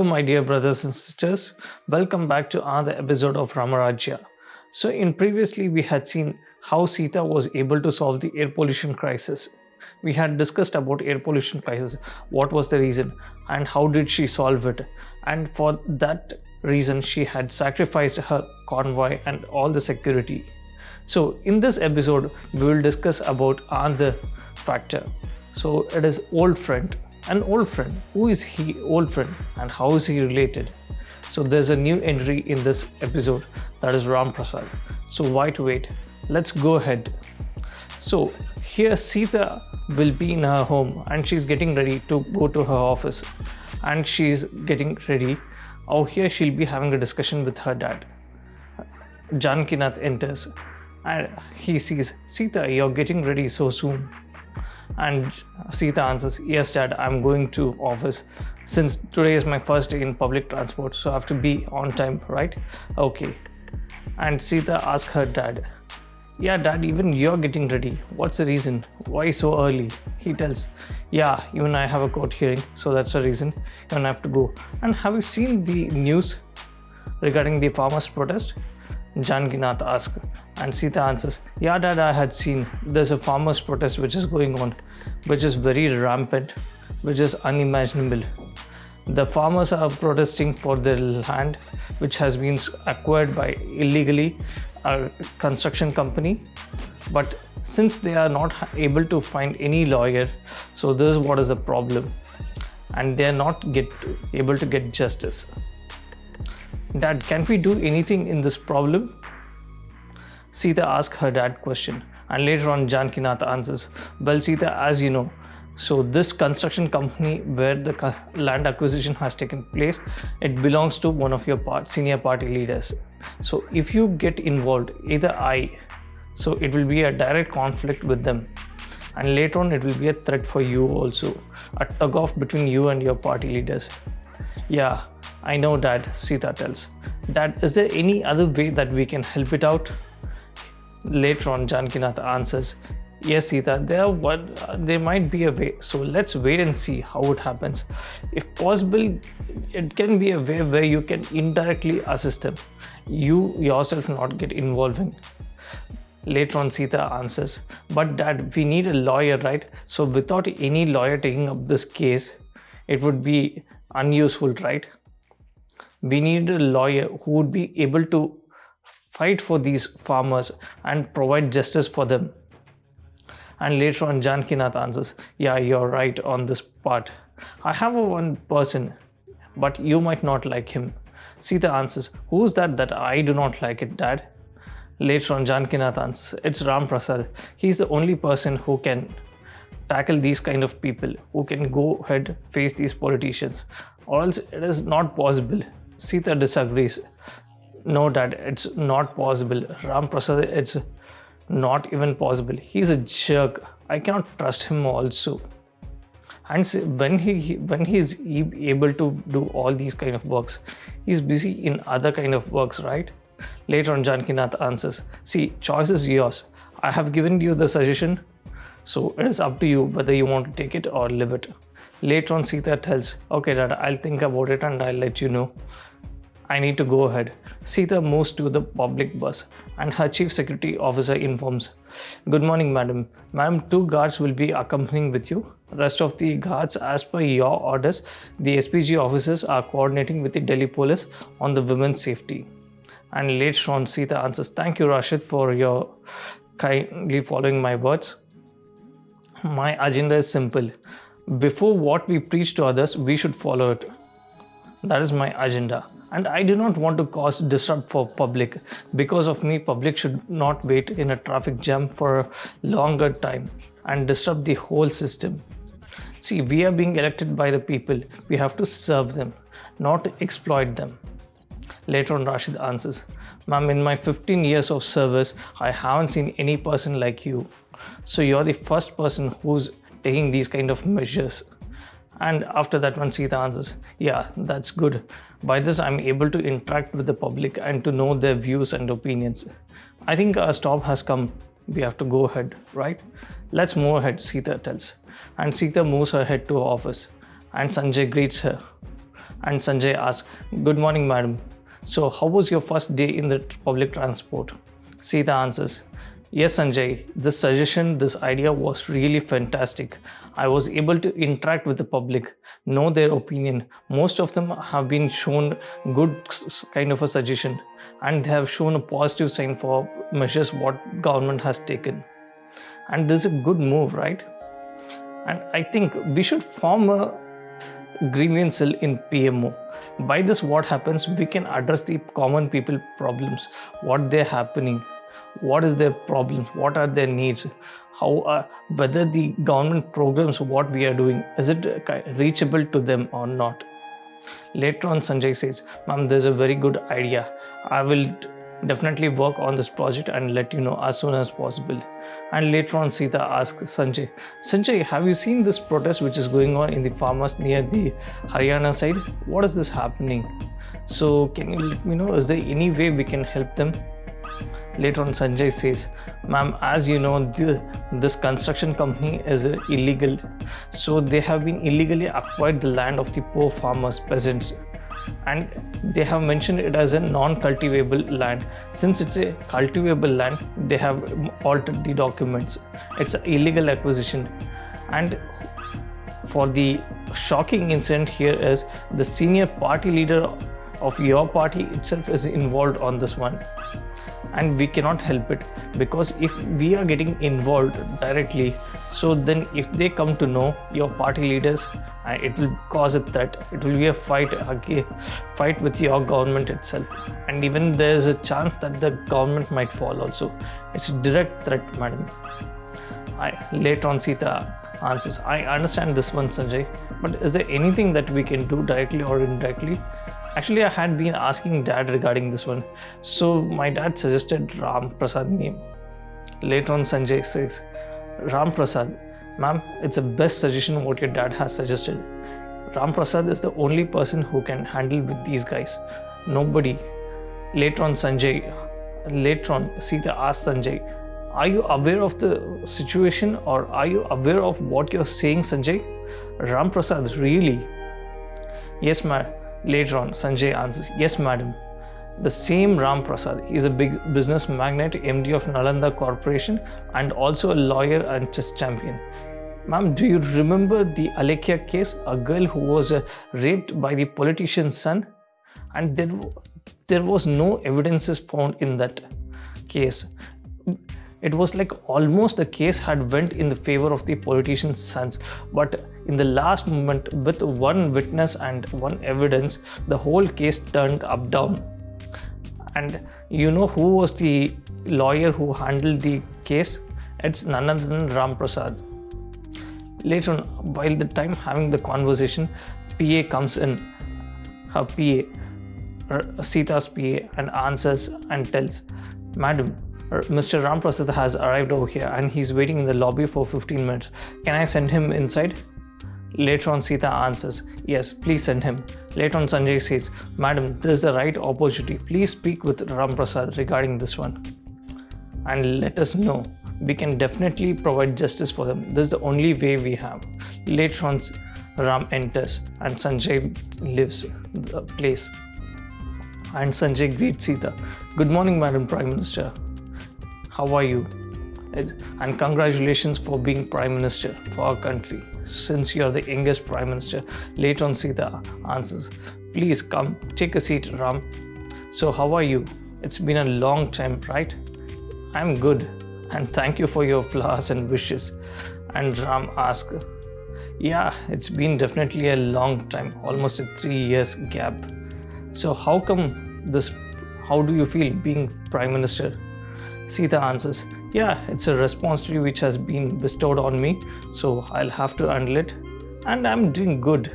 my dear brothers and sisters. Welcome back to another episode of Ramarajya. So, in previously, we had seen how Seetha was able to solve the air pollution crisis. We had discussed about air pollution crisis, what was the reason, and how did she solve it. And for that reason, she had sacrificed her convoy and all the security. So, in this episode, we will discuss about another factor. So, it is old friend. An old friend. Who is he, old friend, and how is he related? So there's a new entry in this episode, that is Ram Prasad. So why to wait? Let's go ahead. So here Seetha will be in her home and she's getting ready to go to her office, and she's getting ready. Out here she'll be having a discussion with her dad. Janakinath enters and he sees, Seetha, you're getting ready so soon. And Seetha answers, yes dad, I'm going to office since today is my first day in public transport, so I have to be on time, right? Okay. And Seetha asks her dad, yeah dad, even you're getting ready, what's the reason, why so early? He tells, yeah, even I have a court hearing, so that's the reason, even I have to go. And have you seen the news regarding the farmers protest? Janakinath asks. And Seetha answers, yeah dad, I had seen there's a farmers protest which is going on, which is very rampant, which is unimaginable. The farmers are protesting for their land which has been acquired by illegally a construction company, but since they are not able to find any lawyer, so this is what is the problem, and they are not able to get justice. Dad, can we do anything in this problem? Seetha asks her dad question, and later on Janakinath answers, well Seetha, as you know, so this construction company where the land acquisition has taken place, it belongs to one of your senior party leaders. So if you get involved, either so it will be a direct conflict with them, and later on it will be a threat for you also, a tug off between you and your party leaders. Yeah, I know dad, Seetha tells. Dad, is there any other way that we can help it out? Later on, Janakinath answers, yes Seetha, there might be a way, so let's wait and see how it happens. If possible, it can be a way where you can indirectly assist them, you yourself not get involving. Later on, Seetha answers, but dad, we need a lawyer, right? So without any lawyer taking up this case, it would be unuseful, right? We need a lawyer who would be able to fight for these farmers and provide justice for them. And later on, Janakinath answers, yeah, you're right on this part. I have one person, but you might not like him. Seetha answers, who's that I do not like it, dad? Later on, Janakinath answers, it's Ram Prasad. He's the only person who can tackle these kind of people, who can go ahead face these politicians, or else it is not possible. Seetha disagrees. No dad, it's not possible. Ram Prasad, it's not even possible. He's a jerk. I cannot trust him also. And when he's able to do all these kind of works, he's busy in other kind of works, right? Later on, Janakinath answers, see, choice is yours. I have given you the suggestion, so it is up to you whether you want to take it or leave it. Later on, Seetha tells, okay dad, I'll think about it and I'll let you know. I need to go ahead. Seetha moves to the public bus and her chief security officer informs, good morning madam. Madam, 2 guards will be accompanying with you. Rest of the guards, as per your orders, the SPG officers are coordinating with the Delhi police on the women's safety. And later on, Seetha answers, thank you Rakshith for your kindly following my words. My agenda is simple. Before what we preach to others, we should follow it. That is my agenda. And I do not want to cause disrupt for public. Because of me, public should not wait in a traffic jam for a longer time and disrupt the whole system. See, we are being elected by the people. We have to serve them, not exploit them. Later on, Rashid answers, ma'am, in my 15 years of service, I haven't seen any person like you. So you're the first person who's taking these kind of measures. And after that one, Seetha answers, yeah, that's good. By this, I'm able to interact with the public and to know their views and opinions. I think our stop has come. We have to go ahead, right? Let's move ahead, Seetha tells. And Seetha moves ahead to her office. And Sanjay greets her. And Sanjay asks, "Good morning, madam. So, how was your first day in the public transport?" Seetha answers, "Yes, Sanjay, this suggestion, this idea was really fantastic. I was able to interact with the public, know their opinion. Most of them have been shown good kind of a suggestion, and they have shown a positive sign for measures what government has taken. And this is a good move, right? And I think we should form a grievance cell in PMO. By this, what happens, we can address the common people problems, what they're happening, what is their problems, what are their needs, how whether the government programs what we are doing, is it reachable to them or not." Later on, Sanjay says, "Ma'am, there's a very good idea. I will definitely work on this project and let you know as soon as possible." And later on, Seetha asks Sanjay, have you seen this protest which is going on in the farmers near the Haryana side? What is this happening? So can you let me know, is there any way we can help them? Later on, Sanjay says, "Ma'am, as you know, this construction company is illegal. So they have been illegally acquired the land of the poor farmers, peasants. And they have mentioned it as a non-cultivable land. Since it's a cultivable land, they have altered the documents. It's an illegal acquisition." And for the shocking incident here is the senior party leader of your party itself is involved on this one. And we cannot help it, because if we are getting involved directly, so then if they come to know your party leaders, it will cause a threat. It will be a fight with your government itself, and even there is a chance that the government might fall also. It's a direct threat, madam. Later on, Seetha answers, "I understand this one, Sanjay, but is there anything that we can do directly or indirectly?" Actually, I had been asking dad regarding this one. So my dad suggested Ram Prasad name. Later on, Sanjay says, "Ram Prasad, ma'am, it's the best suggestion what your dad has suggested. Ram Prasad is the only person who can handle with these guys. Nobody." Later on, Seetha asks Sanjay, "Are you aware of the situation, or are you aware of what you're saying, Sanjay?" Ram Prasad, "Really?" "Yes, ma'am." Later on, Sanjay answers, "Yes, madam. The same Ram Prasad is a big business magnate, MD of Nalanda Corporation, and also a lawyer and chess champion. Ma'am, do you remember the Alekia case, a girl who was raped by the politician's son? And there was no evidences found in that case. It was like almost the case had went in the favor of the politician's sons, but in the last moment, with one witness and one evidence, the whole case turned up down. And you know who was the lawyer who handled the case? It's none other than Ram Prasad." Later on, while the time having the conversation, PA comes in, her PA, Seetha's PA, and answers and tells, "Madam, Mr. Ram Prasad has arrived over here and he's waiting in the lobby for 15 minutes. Can I send him inside?" Later on, Seetha answers, "Yes, please send him." Later on, Sanjay says, "Madam, this is the right opportunity. Please speak with Ram Prasad regarding this one and let us know. We can definitely provide justice for them. This is the only way we have." Later on, Ram enters and Sanjay leaves the place. And Sanjay greets Seetha. "Good morning, Madam Prime Minister. How are you? And congratulations for being Prime Minister for our country, since you are the youngest Prime Minister." Later on, Seetha answers, "Please come, take a seat, Ram. So how are you? It's been a long time, right?" "I'm good, and thank you for your flowers and wishes." And Ram asks, "Yeah, it's been definitely a long time, almost a 3 years gap. So how do you feel being Prime Minister?" Seetha answers, "Yeah, it's a responsibility which has been bestowed on me, so I'll have to handle it, and I'm doing good."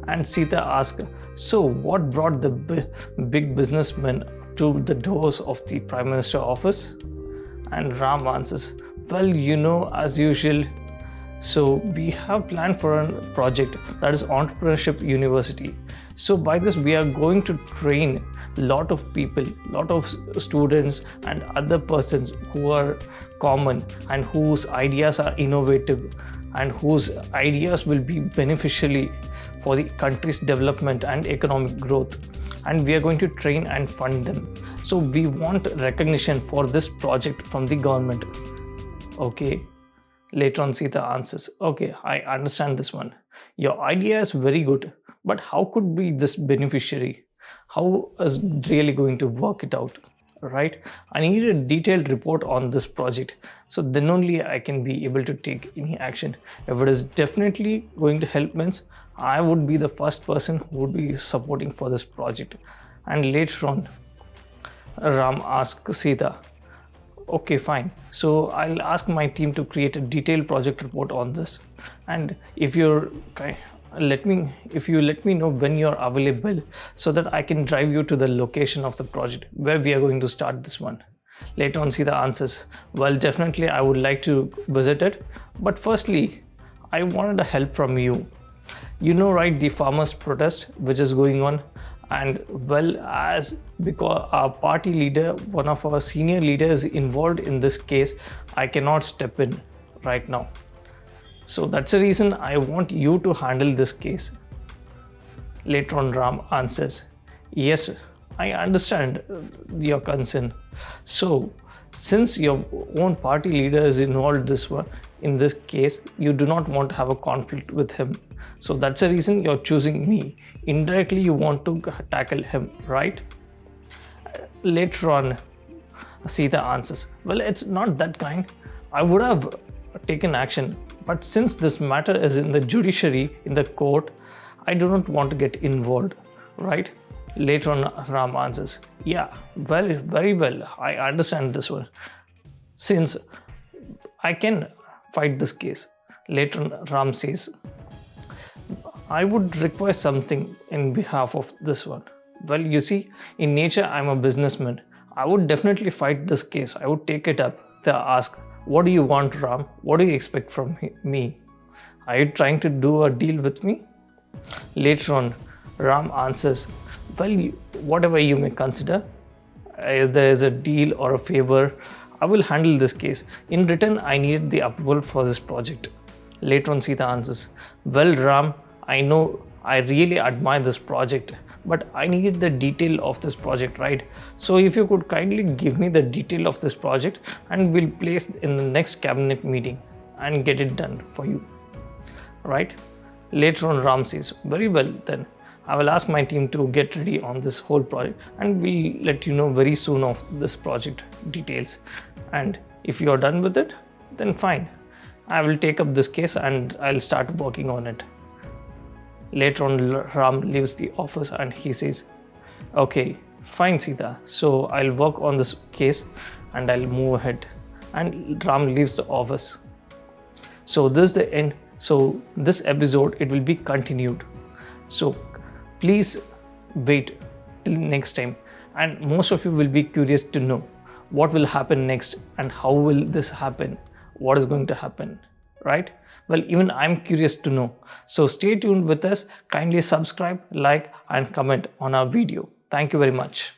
And Seetha asks, "So what brought the big businessmen to the doors of the Prime Minister office?" And Ram answers, "Well, as usual. So we have planned for a project that is Entrepreneurship University. So by this, we are going to train lot of people, lot of students and other persons who are common and whose ideas are innovative and whose ideas will be beneficially for the country's development and economic growth, and we are going to train and fund them. So we want recognition for this project from the government. Okay. Later on, Seetha answers, okay, I understand this one. Your idea is very good, but how could be this beneficiary? How is really going to work it out? Right? I need a detailed report on this project. So then only I can be able to take any action. If it is definitely going to help means, I would be the first person who would be supporting for this project. And later on, Ram asks Seetha, okay, fine. So I'll ask my team to create a detailed project report on this. And if you let me know when you're available, so that I can drive you to the location of the project where we are going to start this one. Later on, Seetha answers, well, definitely I would like to visit it, but firstly, I wanted a help from you. You know, right, the farmers' protest which is going on. And well, as because our party leader, one of our senior leaders, is involved in this case, I cannot step in right now. So that's the reason I want you to handle this case. Later on, Ram answers, yes, I understand your concern. So since your own party leader is involved in this case, you do not want to have a conflict with him. So that's the reason you're choosing me. Indirectly, you want to tackle him, right? Later on, Seetha answers, well, it's not that kind. I would have taken action, but since this matter is in the judiciary, in the court, I do not want to get involved, right? Later on, Ram answers, yeah, well, very well, I understand this one. Since I can fight this case. Later on, Ram says, I would require something in behalf of this one. Well, you see, in nature, I'm a businessman. I would definitely fight this case. I would take it up. They ask, what do you want, Ram? What do you expect from me? Are you trying to do a deal with me? Later on, Ram answers, well, whatever you may consider, if there is a deal or a favor, I will handle this case. In return, I need the approval for this project. Later on, Seetha answers, well, Ram, I know I really admire this project, but I need the detail of this project, right? So if you could kindly give me the detail of this project, and we'll place in the next cabinet meeting and get it done for you, right? Later on, Ram says, very well, then I will ask my team to get ready on this whole project, and we'll let you know very soon of this project details. And if you're done with it, then fine. I will take up this case and I'll start working on it. Later on, Ram leaves the office and he says, okay, fine, Seetha. So I'll work on this case and I'll move ahead. And Ram leaves the office. So this is the end. So this episode, it will be continued. So please wait till next time. And most of you will be curious to know what will happen next and how will this happen? What is going to happen, right? Well, even I'm curious to know. So stay tuned with us. Kindly subscribe, like, and comment on our video. Thank you very much.